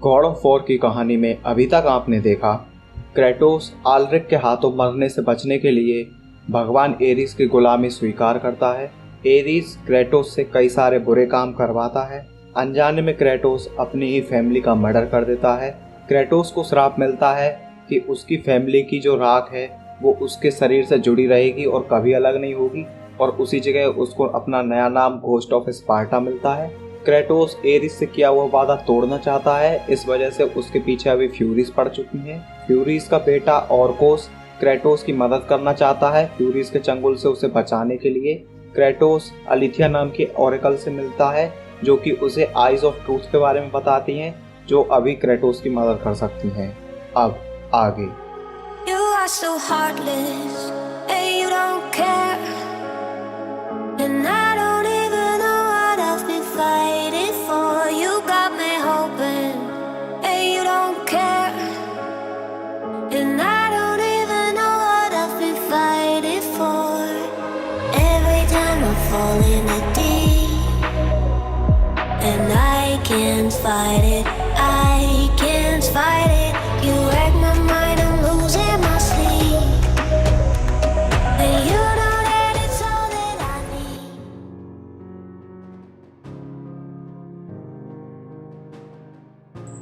God of war की कहानी में अभी तक आपने देखा, क्रेटोस आल्ड्रिक के हाथों मरने से बचने के लिए भगवान एरिस की गुलामी स्वीकार करता है। एरिस क्रेटोस से कई सारे बुरे काम करवाता है। अनजाने में क्रेटोस अपनी ही फैमिली का मर्डर कर देता है। क्रेटोस को श्राप मिलता है कि उसकी फैमिली की जो राख है वो उसके शरीर से जुड़ी रहेगी और कभी अलग नहीं होगी, और उसी जगह उसको अपना नया नाम घोस्ट ऑफ स्पार्टा मिलता है। क्रेटोस एरिस से किया हुआ वादा तोड़ना चाहता है, इस वजह से उसके पीछे अभी फ्यूरीज पड़ चुकी हैं। फ्यूरीज का बेटा ऑर्कोस क्रेटोस की मदद करना चाहता है फ्यूरीज के चंगुल से उसे बचाने के लिए। क्रेटोस अलिथिया नाम के ओरेकल से मिलता है जो कि उसे आइज ऑफ ट्रूथ के बारे में बताती हैं, जो अभी क्रेटोस की मदद कर सकती हैं। अब आगे You are so heartless, and you don't care. And I don't even know what I've been fighting for. You got me hoping, and you don't care. And I don't even know what I've been fighting for. Every time I fall in the deep, and I can't fight it, I can't fight it. You wreck my mind, I'm losing my sleep. And you know that it's all that I need.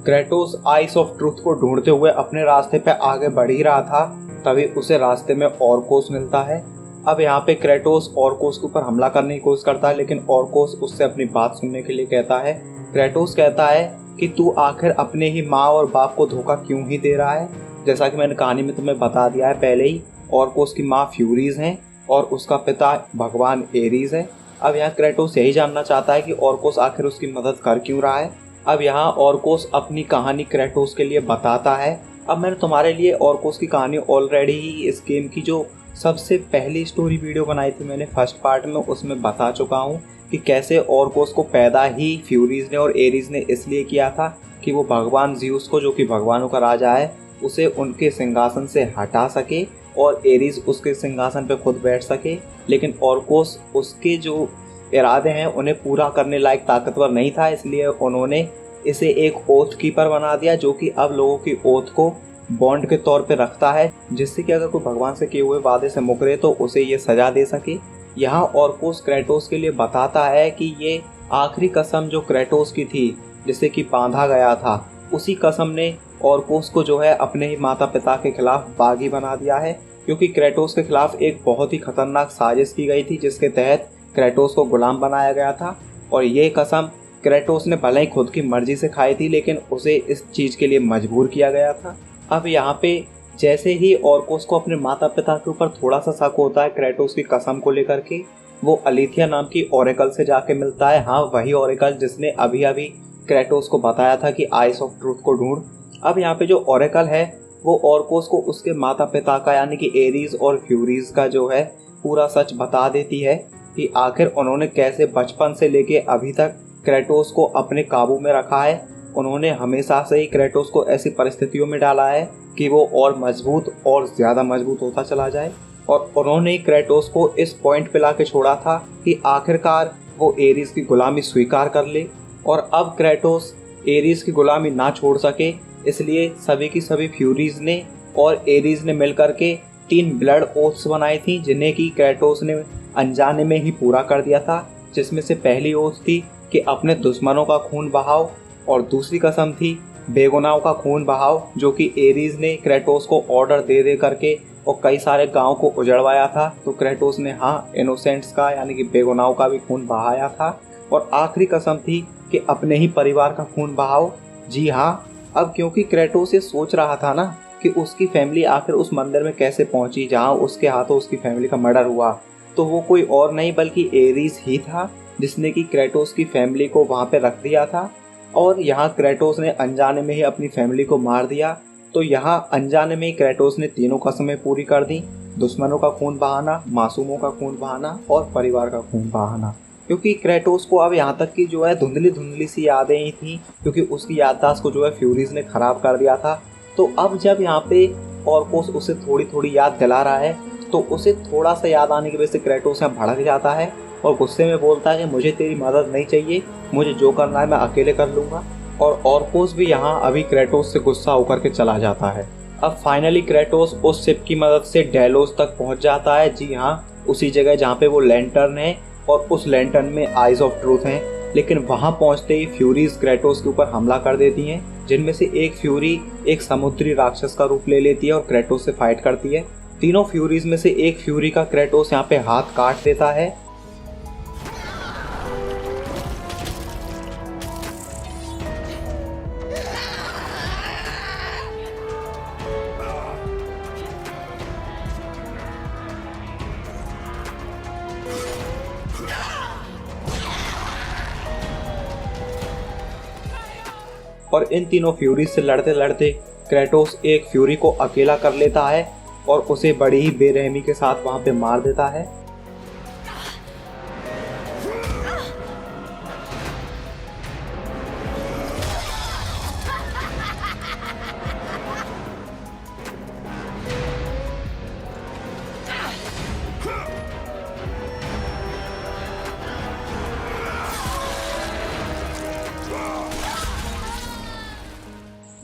Kratos ice of truth को ढूंढते हुए अपने रास्ते पे आगे बढ़ ही रहा था, तभी उसे रास्ते में ऑर्कोस मिलता है। अब यहाँ पे क्रेटोस ऑर्कोस के ऊपर हमला करने की कोशिश करता है, लेकिन ऑर्कोस उससे अपनी बात सुनने के लिए कहता है। क्रेटोस कहता है कि तू आखिर अपने ही माँ और बाप को धोखा क्यों ही दे रहा है। जैसा कि मैंने कहानी में तुम्हें बता दिया है पहले ही, ऑर्कोस की माँ फ्यूरीज हैं और उसका पिता भगवान एरीज है। अब यहाँ क्रेटोस यही जानना चाहता है कि ऑर्कोस आखिर उसकी मदद कर क्यों रहा है। अब यहाँ ऑर्कोस अपनी कहानी क्रेटोस के लिए बताता है। अब मैंने तुम्हारे लिए ऑर्कोस की कहानी ऑलरेडी ही इस गेम की जो सबसे पहली स्टोरी वीडियो बनाई थी मैंने फर्स्ट पार्ट में, उसमें बता चुका हूँ कि कैसे ऑर्कोस को पैदा ही फ्यूरीज ने और एरीज ने इसलिए किया था कि वो भगवान ज़्यूस को, जो कि भगवानों का राजा है, उसे उनके सिंहासन से हटा सके और एरीज उसके सिंहासन पर खुद बैठ सके। लेकिन ऑर्कोस उसके जो इरादे हैं उन्हें पूरा करने लायक ताकतवर नहीं था, इसलिए उन्होंने इसे एक ओथ कीपर बना दिया, जो कि अब लोगों की ओथ को बॉन्ड के तौर पे रखता है, जिससे कि अगर कोई भगवान से किए हुए वादे से मुकरे तो उसे ये सजा दे सके। यहाँ ऑर्कोस क्रेटोस के लिए बताता है कि ये आखिरी कसम जो क्रेटोस की थी, जिसे कि बांधा गया था, उसी कसम ने ऑर्कोस को जो है अपने ही माता पिता के खिलाफ बागी बना दिया है, क्योंकि क्रेटोस के खिलाफ एक बहुत ही खतरनाक साजिश की गई थी जिसके तहत क्रेटोस को गुलाम बनाया गया था। और ये कसम क्रेटोस ने भले ही खुद की मर्जी से खाई थी, लेकिन उसे इस चीज़ के लिए मजबूर किया गया था। अब यहाँ पे जैसे ही ऑर्कोस को अपने माता पिता के ऊपर थोड़ा सा शक होता है क्रेटोस की कसम को लेकर के, वो अलिथिया नाम की ओरेकल से जाके मिलता है। हाँ, वही ओरेकल जिसने अभी अभी क्रेटोस को बताया था कि आइस ऑफ ट्रूथ को ढूंढ। अब यहाँ पे जो ओरेकल है वो ऑर्कोस को उसके माता पिता का यानी कि एरीज और फ्यूरीज का जो है पूरा सच बता देती है कि आखिर उन्होंने कैसे बचपन से लेके अभी तक क्रेटोस को अपने काबू में रखा है। उन्होंने हमेशा से ही क्रेटोस को ऐसी परिस्थितियों में डाला है कि वो और मजबूत और ज़्यादा मजबूत होता चला जाए, और उन्होंने क्रेटोस को इस पॉइंट पे ला के छोड़ा था कि आखिरकार वो एरीज की गुलामी स्वीकार कर ले। और अब क्रेटोस एरीज की गुलामी ना छोड़ सके, इसलिए सभी की सभी फ्यूरीज ने और एरीज ने मिलकर के 3 ब्लड ओथ्स बनाई थी, जिन्हें कि क्रेटोस ने अनजाने में ही पूरा कर दिया था। जिसमें से पहली ओथ थी कि अपने दुश्मनों का खून बहाओ, और दूसरी कसम थी बेगुनाहों का खून बहाओ, जो कि एरीज ने क्रेटोस को ऑर्डर दे दे करके और कई सारे गांव को उजड़वाया था। तो क्रेटोस ने हाँ इनोसेंट्स का यानी कि बेगुनाहों का भी खून बहाया था। और आखिरी कसम थी कि अपने ही परिवार का खून बहाओ। जी हाँ, अब क्योंकि क्रेटोस ये सोच रहा था ना कि उसकी फैमिली आखिर उस मंदिर में कैसे पहुंची जहाँ उसके हाथों उसकी फैमिली का मर्डर हुआ, तो वो कोई और नहीं बल्कि एरीज ही था जिसने कि क्रेटोस की फैमिली को वहाँ पे रख दिया था। और यहाँ क्रेटोस ने अनजाने में ही अपनी फैमिली को मार दिया। तो यहाँ अनजाने में ही क्रेटोस ने तीनों कस्में पूरी कर दी, दुश्मनों का खून बहाना, मासूमों का खून बहाना और परिवार का खून बहाना। क्योंकि क्रेटोस को अब यहाँ तक की जो है धुंधली धुंधली सी यादें ही थी, क्योंकि उसकी याददाश्त को जो है फ्यूरीज ने खराब कर दिया था। तो अब जब यहाँ पे ऑर्कोस उसे थोड़ी थोड़ी याद दिला रहा है, तो उसे थोड़ा सा याद आने की वजह से क्रेटोस यहाँ भड़क जाता है और गुस्से में बोलता है कि मुझे तेरी मदद नहीं चाहिए, मुझे जो करना है मैं अकेले कर लूँगा। और ऑर्कोस भी यहाँ अभी क्रेटोस से गुस्सा होकर के चला जाता है। अब फाइनली क्रेटोस उस शिप की मदद से डेलोस तक पहुंच जाता है। जी हाँ, उसी जगह जहाँ पे वो लैंटर्न है और उस लैंटर्न में आइज ऑफ ट्रूथ हैं। लेकिन वहां पहुंचते ही फ्यूरीज क्रेटोस के ऊपर हमला कर देती हैं, जिनमें से एक फ्यूरी एक समुद्री राक्षस का रूप ले लेती है और क्रेटोस से फाइट करती है। तीनों फ्यूरीज में से एक फ्यूरी का क्रेटोस यहाँ पे हाथ काट देता है। और इन तीनों फ्यूरी से लड़ते लड़ते क्रेटोस एक फ्यूरी को अकेला कर लेता है और उसे बड़ी ही बेरहमी के साथ वहां पे मार देता है।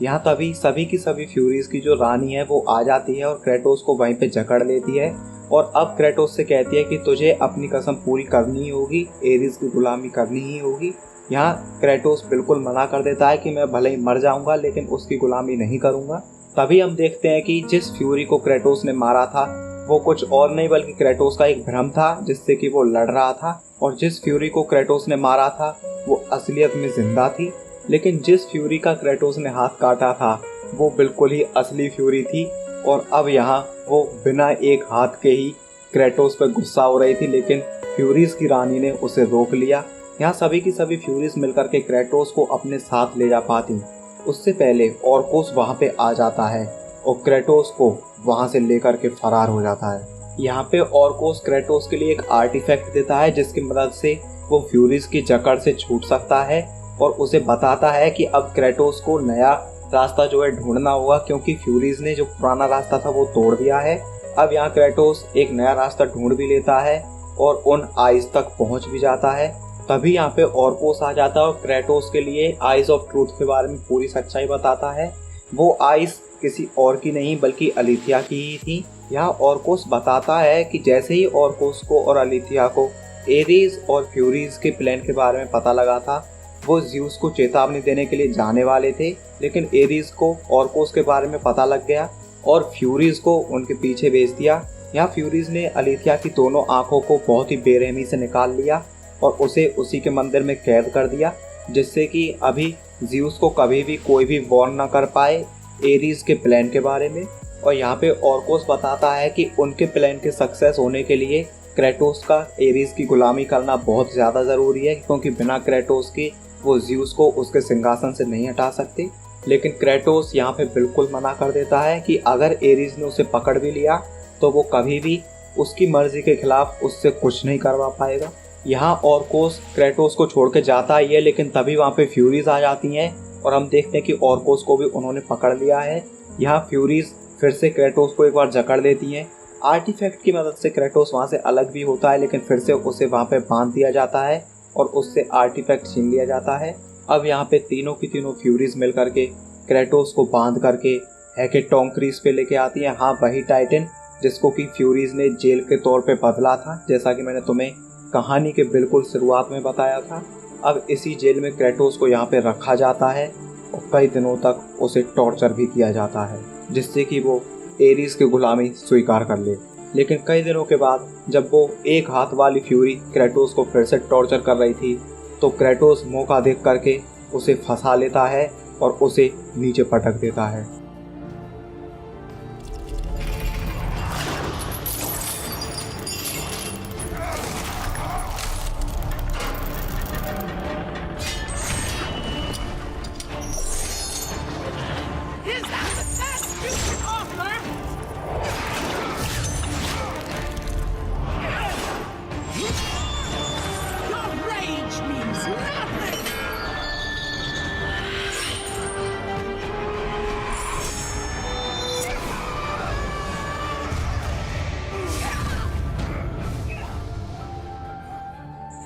यहाँ तभी सभी की सभी फ्यूरीज की जो रानी है वो आ जाती है और क्रेटोस को वहीं पे जकड़ लेती है और अब क्रेटोस से कहती है कि तुझे अपनी कसम पूरी करनी ही होगी, एरिस की गुलामी करनी ही होगी। यहाँ क्रेटोस बिल्कुल मना कर देता है कि मैं भले ही मर जाऊंगा लेकिन उसकी गुलामी नहीं करूंगा। तभी हम देखते हैं कि जिस फ्यूरी को क्रेटोस ने मारा था वो कुछ और नहीं बल्कि क्रेटोस का एक भ्रम था जिससे कि वो लड़ रहा था, और जिस फ्यूरी को क्रेटोस ने मारा था वो असलियत में जिंदा थी। लेकिन जिस फ्यूरी का क्रेटोस ने हाथ काटा था वो बिल्कुल ही असली फ्यूरी थी और अब यहाँ वो बिना एक हाथ के ही क्रेटोस पर गुस्सा हो रही थी, लेकिन फ्यूरीज की रानी ने उसे रोक लिया। यहाँ सभी की सभी फ्यूरीज मिलकर के क्रेटोस को अपने साथ ले जा पाती। उससे पहले ऑर्कोस वहाँ पे आ जाता है और क्रेटोस को वहाँ से लेकर के फरार हो जाता है। यहाँ पे ऑर्कोस क्रेटोस के लिए एक आर्टिफैक्ट देता है जिसकी मदद से वो फ्यूरीज की जकड़ से छूट सकता है और उसे बताता है कि अब क्रेटोस को नया रास्ता जो है ढूंढना होगा, क्योंकि फ्यूरीज ने जो पुराना रास्ता था वो तोड़ दिया है। अब यहाँ क्रेटोस एक नया रास्ता ढूंढ भी लेता है और उन आइज तक पहुंच भी जाता है। तभी यहाँ पे ऑर्कोस आ जाता है और क्रेटोस के लिए आइज ऑफ ट्रूथ के बारे में पूरी सच्चाई बताता है। वो आइज किसी और की नहीं बल्कि अलिथिया की ही थी। यहाँ ऑर्कोस बताता है कि जैसे ही ऑर्कोस को और अलिथिया को एरीज और फ्यूरीज के प्लान के बारे में पता लगा था, वो ज़्यूस को चेतावनी देने के लिए जाने वाले थे, लेकिन एरीज को ऑर्कोस के बारे में पता लग गया और फ्यूरीज को उनके पीछे भेज दिया। यहाँ फ्यूरीज ने अलिथिया की दोनों आंखों को बहुत ही बेरहमी से निकाल लिया और उसे उसी के मंदिर में कैद कर दिया, जिससे कि अभी ज़्यूस को कभी भी कोई भी वॉर्न न कर पाए एरीज के प्लान के बारे में। और यहाँ पे ऑर्कोस बताता है कि उनके प्लान के सक्सेस होने के लिए क्रेटोस का एरीज की गुलामी करना बहुत ज़्यादा ज़रूरी है, क्योंकि बिना क्रेटोस के वो ज़्यूस को उसके सिंहासन से नहीं हटा सकते। लेकिन क्रेटोस यहाँ पे बिल्कुल मना कर देता है कि अगर एरीज ने उसे पकड़ भी लिया तो वो कभी भी उसकी मर्जी के खिलाफ उससे कुछ नहीं करवा पाएगा। यहाँ ऑर्कोस क्रेटोस को छोड़ के जाता ही है, लेकिन तभी वहाँ पे फ्यूरीज आ जाती हैं और हम देखते हैं कि ऑर्कोस को भी उन्होंने पकड़ लिया है। यहाँ फ्यूरीज फिर से क्रेटोस को एक बार जकड़ देती हैं। आर्टिफैक्ट की मदद से क्रेटोस वहाँ से अलग भी होता है, लेकिन फिर से उसे वहाँ पे बांध दिया जाता है और उससे आर्टिफैक्ट छीन लिया जाता है। अब यहाँ पे तीनों की तीनों फ्यूरीज मिल करके क्रेटोस को बांध करके हेकेटोंक्रीज पे लेके आती हैं। हाँ, वही टाइटन जिसको कि फ्यूरीज ने जेल के तौर पे बदला था, जैसा कि मैंने तुम्हें कहानी के बिल्कुल शुरुआत में बताया था। अब इसी जेल में क्रेटोस को यहाँ पे रखा जाता है और कई दिनों तक उसे टॉर्चर भी किया जाता है, जिससे कि वो एरीज की गुलामी स्वीकार कर ले। लेकिन कई दिनों के बाद जब वो एक हाथ वाली फ्यूरी क्रेटोस को फिर से टॉर्चर कर रही थी, तो क्रेटोस मौका देख करके उसे फंसा लेता है और उसे नीचे पटक देता है।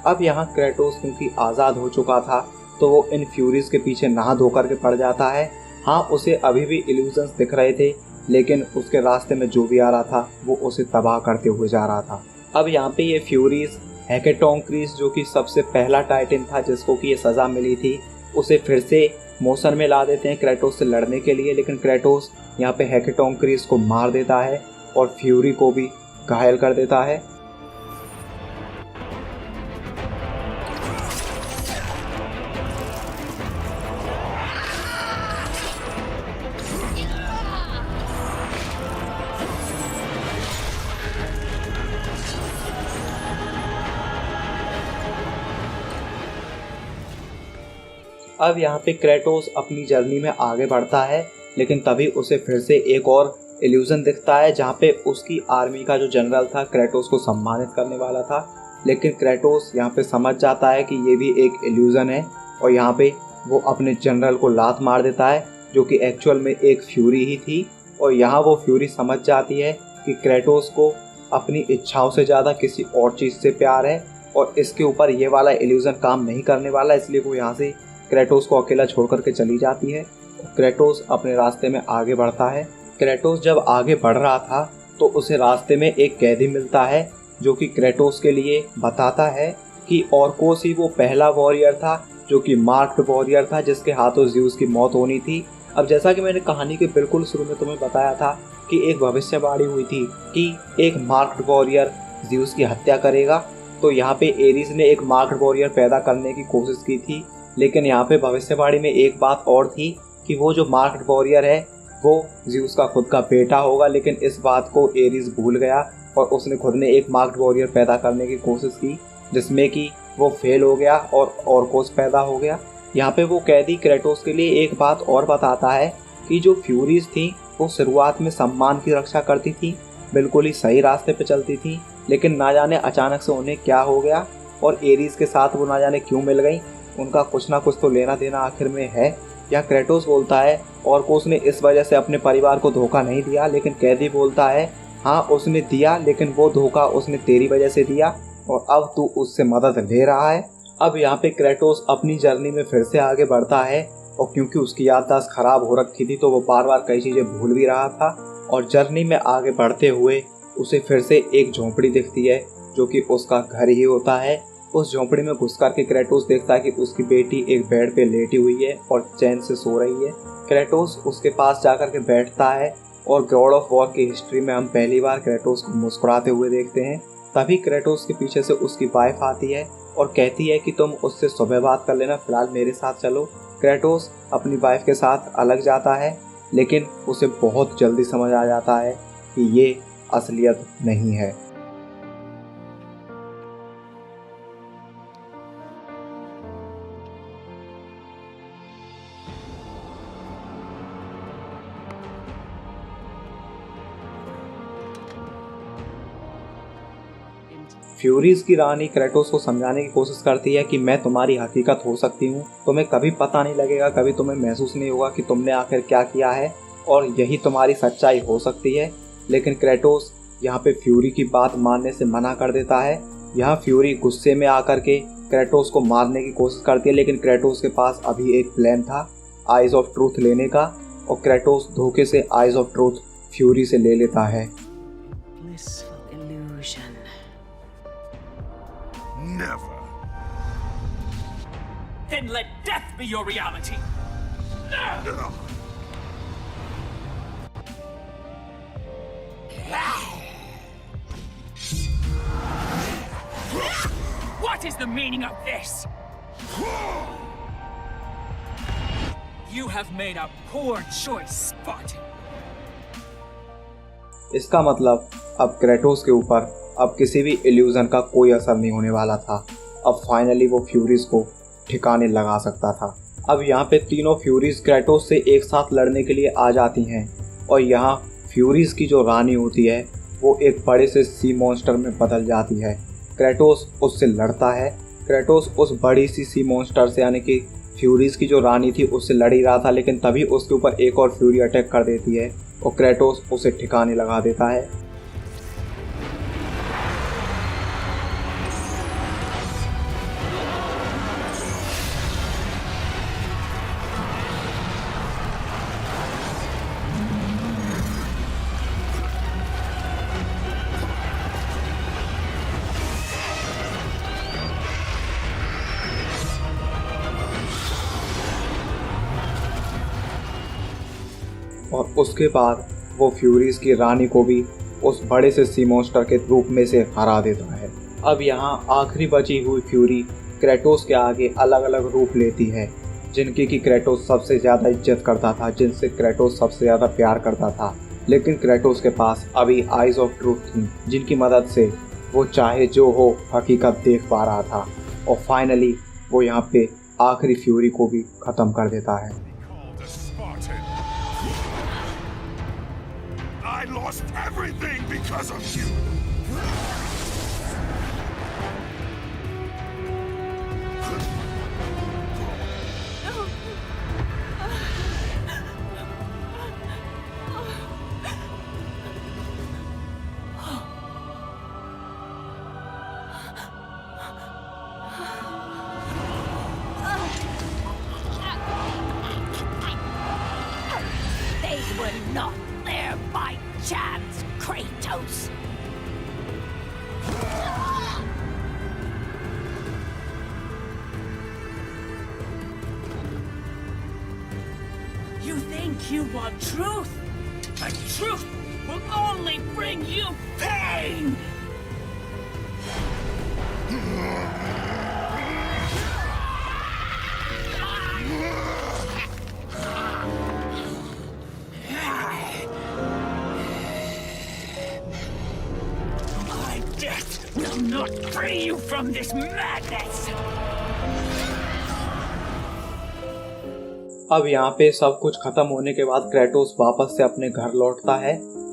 अब यहाँ क्रेटोस क्योंकि आज़ाद हो चुका था, तो वो इन फ्यूरीज के पीछे नहा धो करके पड़ जाता है। हाँ, उसे अभी भी इल्यूजन्स दिख रहे थे, लेकिन उसके रास्ते में जो भी आ रहा था वो उसे तबाह करते हुए जा रहा था। अब यहाँ पे ये फ्यूरीज हेकेटोन्क्रीज, जो कि सबसे पहला टाइटन था जिसको कि ये सज़ा मिली थी, उसे फिर से मोशन में ला देते हैं क्रेटोस से लड़ने के लिए। लेकिन क्रेटोस यहाँ पे हेकेटोन्क्रीज को मार देता है और फ्यूरी को भी घायल कर देता है। अब यहाँ पे क्रेटोस अपनी जर्नी में आगे बढ़ता है, लेकिन तभी उसे फिर से एक और इल्यूजन दिखता है जहाँ पे उसकी आर्मी का जो जनरल था क्रेटोस को सम्मानित करने वाला था। लेकिन क्रेटोस यहाँ पे समझ जाता है कि ये भी एक इल्यूजन है और यहाँ पे वो अपने जनरल को लात मार देता है, जो कि एक्चुअल में एक फ्यूरी ही थी। और यहाँ वो फ्यूरी समझ जाती है कि क्रेटोस को अपनी इच्छाओं से ज़्यादा किसी और चीज़ से प्यार है और इसके ऊपर ये वाला इल्यूजन काम नहीं करने वाला, इसलिए वो यहाँ से क्रेटोस को अकेला छोड़ करके चली जाती है। क्रेटोस अपने रास्ते में आगे बढ़ता है। क्रेटोस जब आगे बढ़ रहा था तो उसे रास्ते में एक कैदी मिलता है, जो कि क्रेटोस के लिए बताता है कि ऑर्कोस ही वो पहला वॉरियर था जो कि मार्क्ड वॉरियर था जिसके हाथों ज़्यूस की मौत होनी थी। अब जैसा कि मैंने कहानी के बिल्कुल शुरू में तुम्हें बताया था कि एक भविष्यवाणी हुई थी कि एक मार्क्ड वॉरियर ज़्यूस की हत्या करेगा, तो यहाँ पे एरीज ने एक मार्क्ड वॉरियर पैदा करने की कोशिश की थी। लेकिन यहाँ पे भविष्यवाणी में एक बात और थी कि वो जो मार्क्ड वॉरियर है वो ज़्यूस का खुद का बेटा होगा, लेकिन इस बात को एरीज भूल गया और उसने खुद ने एक मार्क्ड वॉरियर पैदा करने की कोशिश की, जिसमें कि वो फेल हो गया और ऑर्कोस पैदा हो गया। यहाँ पे वो कैदी क्रेटोस के लिए एक बात और बताता है कि जो फ्यूरीज थी वो शुरुआत में सम्मान की रक्षा करती थी, बिल्कुल ही सही रास्ते पे चलती थी, लेकिन ना जाने अचानक से उन्हें क्या हो गया और एरीज के साथ वो ना जाने क्यों मिल गई। उनका कुछ ना कुछ तो लेना देना आखिर में है। या क्रेटोस बोलता है ऑर्कोस ने इस वजह से अपने परिवार को धोखा नहीं दिया, लेकिन कैदी बोलता है हाँ उसने दिया, लेकिन वो धोखा उसने तेरी वजह से दिया और अब तू उससे मदद ले रहा है। अब यहाँ पे क्रेटोस अपनी जर्नी में फिर से आगे बढ़ता है और क्योंकि उसकी याददाश्त खराब हो रखी थी तो वो बार बार कई चीज़ें भूल भी रहा था। और जर्नी में आगे बढ़ते हुए उसे फिर से एक झोंपड़ी दिखती है जो कि उसका घर ही होता है। उस झोंपड़ी में घुस करके क्रेटोस देखता है कि उसकी बेटी एक बेड पे लेटी हुई है और चैन से सो रही है। क्रेटोस उसके पास जाकर के बैठता है और गॉड ऑफ वॉर की हिस्ट्री में हम पहली बार क्रेटोस को मुस्कुराते हुए देखते हैं। तभी क्रेटोस के पीछे से उसकी वाइफ आती है और कहती है कि तुम उससे सुबह बात कर लेना, फिलहाल मेरे साथ चलो। क्रेटोस अपनी वाइफ के साथ अलग जाता है, लेकिन उसे बहुत जल्दी समझ आ जाता है कि ये असलियत नहीं है। फ्यूरीज की रानी क्रेटोस को समझाने की कोशिश करती है कि मैं तुम्हारी हकीकत हो सकती हूँ, तुम्हें कभी पता नहीं लगेगा, कभी तुम्हें महसूस नहीं होगा कि तुमने आखिर क्या किया है और यही तुम्हारी सच्चाई हो सकती है। लेकिन क्रेटोस यहाँ पे फ्यूरी की बात मानने से मना कर देता है। यहाँ फ्यूरी गुस्से में आकर के क्रेटोस को मारने की कोशिश करती है, लेकिन क्रेटोस के पास अभी एक प्लान था आइज ऑफ ट्रूथ लेने का और क्रेटोस धोखे से आइज ऑफ ट्रूथ फ्यूरी से ले लेता है। Never. Then let death be your reality. What is the meaning of this? You have made a poor choice, Spartan. इसका मतलब अब क्रेटोस के ऊपर अब किसी भी इल्यूजन का कोई असर नहीं होने वाला था। अब फाइनली वो फ्यूरीज को ठिकाने लगा सकता था। अब यहाँ पे तीनों फ्यूरीज क्रेटोस से एक साथ लड़ने के लिए आ जाती हैं और यहाँ फ्यूरीज की जो रानी होती है वो एक बड़े से सी मॉन्स्टर में बदल जाती है। क्रेटोस उससे लड़ता है। क्रेटोस उस बड़ी सी मॉन्स्टर से यानी कि फ्यूरीज की जो रानी थी उससे लड़ ही रहा था, लेकिन तभी उसके ऊपर एक और फ्यूरी अटैक कर देती है और क्रेटोस उसे ठिकाने लगा देता है। और उसके बाद वो फ्यूरीज की रानी को भी उस बड़े से सी मॉन्स्टर के रूप में से हरा देता है। अब यहाँ आखिरी बची हुई फ्यूरी क्रेटोस के आगे अलग अलग रूप लेती है, जिनकी कि क्रेटोस सबसे ज़्यादा इज्जत करता था, जिनसे क्रेटोस सबसे ज़्यादा प्यार करता था। लेकिन क्रेटोस के पास अभी आइज़ ऑफ ट्रूथ थी, जिनकी मदद से वो चाहे जो हो हकीकत देख पा रहा था। और फाइनली वो यहाँ पे आखिरी फ्यूरी को भी ख़त्म कर देता है। I lost everything because of you. They were not there by chance, Kratos. You think you want truth? But truth will only bring you pain! My death will not free you from this madness! अब यहाँ पे सब कुछ खत्म होने के बाद Kratos वापस से अपने घर लौटता है,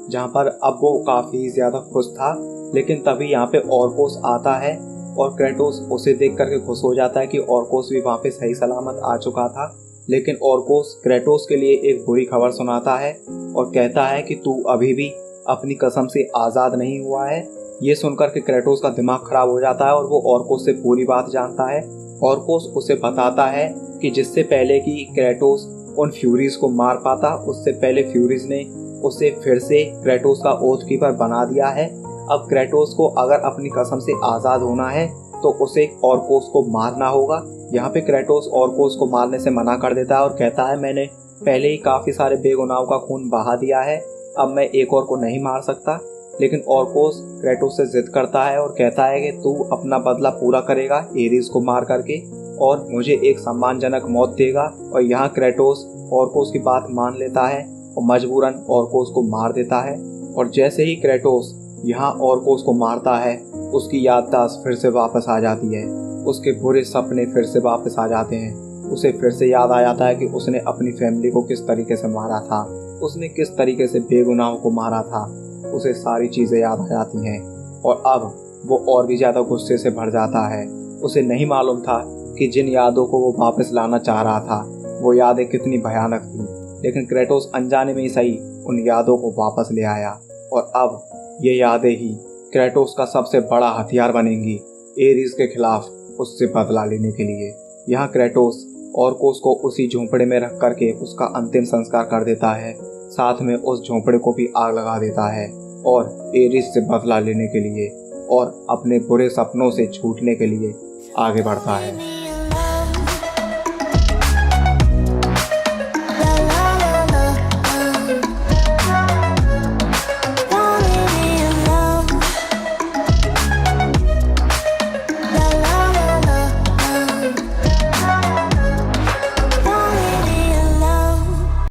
जहाँ पर अब वो काफ़ी ज़्यादा खुश था। लेकिन तभी यहाँ पे ऑर्कोस आता है और क्रेटोस उसे देख करके खुश हो जाता है कि ऑर्कोस भी वहाँ पे सही सलामत आ चुका था। लेकिन ऑर्कोस क्रेटोस के लिए एक बुरी खबर सुनाता है और कहता है कि तू अभी भी अपनी कसम से आज़ाद नहीं हुआ है। ये सुनकर के क्रेटोस का दिमाग खराब हो जाता है और वो ऑर्कोस से पूरी बात जानता है। ऑर्कोस उसे बताता है कि जिससे पहले कि क्रेटोस उन फ्यूरीज को मार पाता, उससे पहले फ्यूरीज ने उसे फिर से क्रेटोस का ओथ कीपर बना दिया है। अब क्रेटोस को अगर अपनी कसम से आज़ाद होना है तो उसे ऑर्कोस को मारना होगा। यहाँ पे क्रेटोस ऑर्कोस को मारने से मना कर देता है और कहता है मैंने पहले ही काफ़ी सारे बेगुनाहों का खून बहा दिया है, अब मैं एक और को नहीं मार सकता। लेकिन ऑर्कोस क्रेटोस से जिद करता है और कहता है कि तू अपना बदला पूरा करेगा एरीज को मार करके और मुझे एक सम्मानजनक मौत देगा। और यहाँ क्रेटोस ऑर्कोस की बात मान लेता है और मजबूरन ऑर्कोस को मार देता है। और जैसे ही क्रेटोस यहाँ ऑर्कोस को मारता है, उसकी याददाश्त फिर से वापस आ जाती है, उसके बुरे सपने फिर से वापस आ जाते हैं। उसे फिर से याद आ जाता है कि उसने अपनी फैमिली को किस तरीके से मारा था, उसने किस तरीके से बेगुनाहों को मारा था। उसे सारी चीज़ें याद आ जाती हैं और अब वो और भी ज़्यादा गुस्से से भर जाता है। उसे नहीं मालूम था कि जिन यादों को वो वापस लाना चाह रहा था वो यादें कितनी भयानक थी, लेकिन क्रेटोस अनजाने में ही सही उन यादों को वापस ले आया। और अब ये यादें ही क्रेटोस का सबसे बड़ा हथियार बनेंगी एरीज के खिलाफ उससे बदला लेने के लिए। यहाँ क्रेटोस ऑर्कोस को उसी झोंपड़े में रख करके उसका अंतिम संस्कार कर देता है, साथ में उस झोंपड़े को भी आग लगा देता है और एरीज से बदला लेने के लिए और अपने बुरे सपनों से छूटने के लिए आगे बढ़ता है।